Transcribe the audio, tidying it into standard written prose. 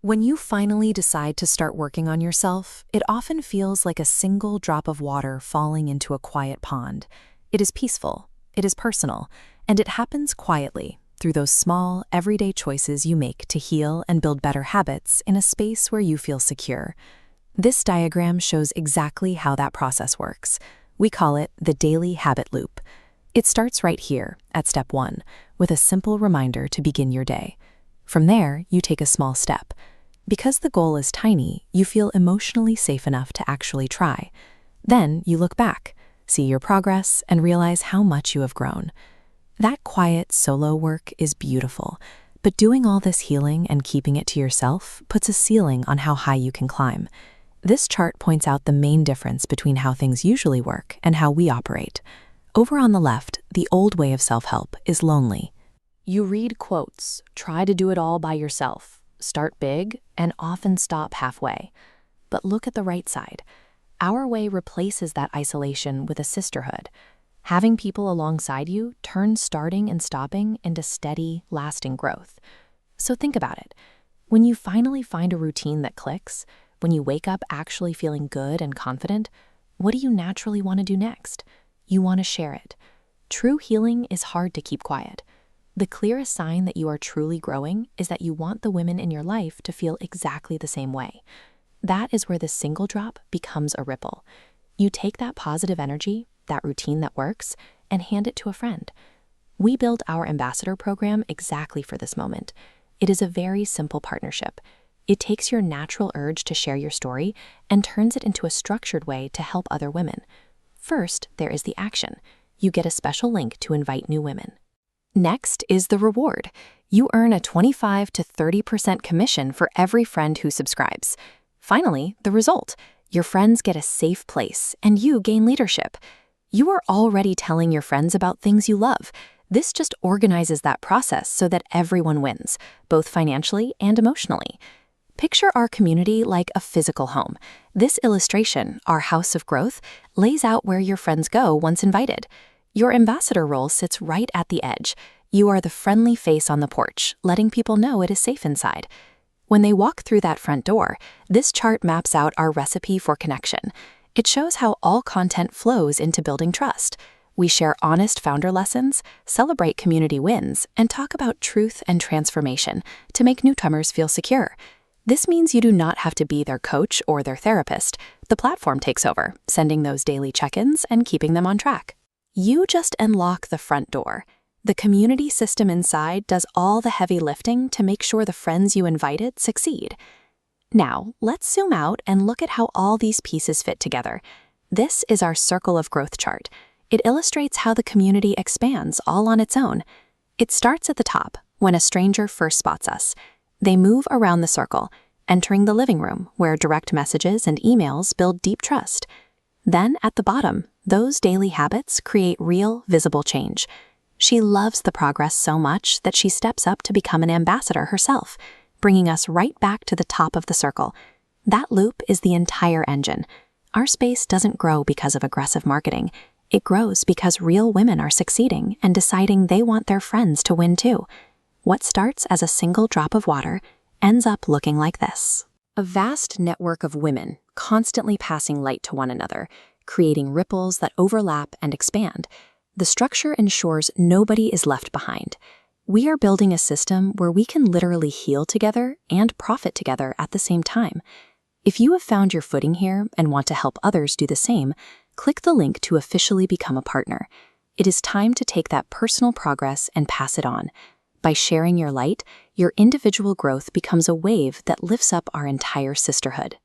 When you finally decide to start working on yourself, it often feels like a single drop of water falling into a quiet pond. It is peaceful, it is personal, and it happens quietly through those small, everyday choices you make to heal and build better habits in a space where you feel secure. This diagram shows exactly how that process works. We call it the daily habit loop. It starts right here, at step 1, with a simple reminder to begin your day. From there, you take a small step. Because the goal is tiny, you feel emotionally safe enough to actually try. Then you look back, see your progress, and realize how much you have grown. That quiet solo work is beautiful, but doing all this healing and keeping it to yourself puts a ceiling on how high you can climb. This chart points out the main difference between how things usually work and how we operate. Over on the left, the old way of self-help is lonely. You read quotes, try to do it all by yourself, start big, and often stop halfway. But look at the right side. Our way replaces that isolation with a sisterhood. Having people alongside you turns starting and stopping into steady, lasting growth. So think about it. When you finally find a routine that clicks, when you wake up actually feeling good and confident, what do you naturally want to do next? You want to share it. True healing is hard to keep quiet. The clearest sign that you are truly growing is that you want the women in your life to feel exactly the same way. That is where the single drop becomes a ripple. You take that positive energy, that routine that works, and hand it to a friend. We built our ambassador program exactly for this moment. It is a very simple partnership. It takes your natural urge to share your story and turns it into a structured way to help other women. First, there is the action. You get a special link to invite new women. Next is the reward. You earn a 25 to 30% commission for every friend who subscribes. Finally, the result. Your friends get a safe place, and you gain leadership. You are already telling your friends about things you love. This just organizes that process so that everyone wins, both financially and emotionally. Picture our community like a physical home. This illustration, our house of growth, lays out where your friends go once invited. Your ambassador role sits right at the edge. You are the friendly face on the porch, letting people know it is safe inside. When they walk through that front door, this chart maps out our recipe for connection. It shows how all content flows into building trust. We share honest founder lessons, celebrate community wins, and talk about truth and transformation to make newcomers feel secure. This means you do not have to be their coach or their therapist. The platform takes over, sending those daily check-ins and keeping them on track. You just unlock the front door. The community system inside does all the heavy lifting to make sure the friends you invited succeed. Now, let's zoom out and look at how all these pieces fit together. This is our circle of growth chart. It illustrates how the community expands all on its own. It starts at the top, when a stranger first spots us. They move around the circle, entering the living room, where direct messages and emails build deep trust. Then, at the bottom, those daily habits create real, visible change. She loves the progress so much that she steps up to become an ambassador herself, bringing us right back to the top of the circle. That loop is the entire engine. Our space doesn't grow because of aggressive marketing. It grows because real women are succeeding and deciding they want their friends to win too. What starts as a single drop of water ends up looking like this. A vast network of women constantly passing light to one another, creating ripples that overlap and expand. The structure ensures nobody is left behind. We are building a system where we can literally heal together and profit together at the same time. If you have found your footing here and want to help others do the same, click the link to officially become a partner. It is time to take that personal progress and pass it on. By sharing your light, your individual growth becomes a wave that lifts up our entire sisterhood.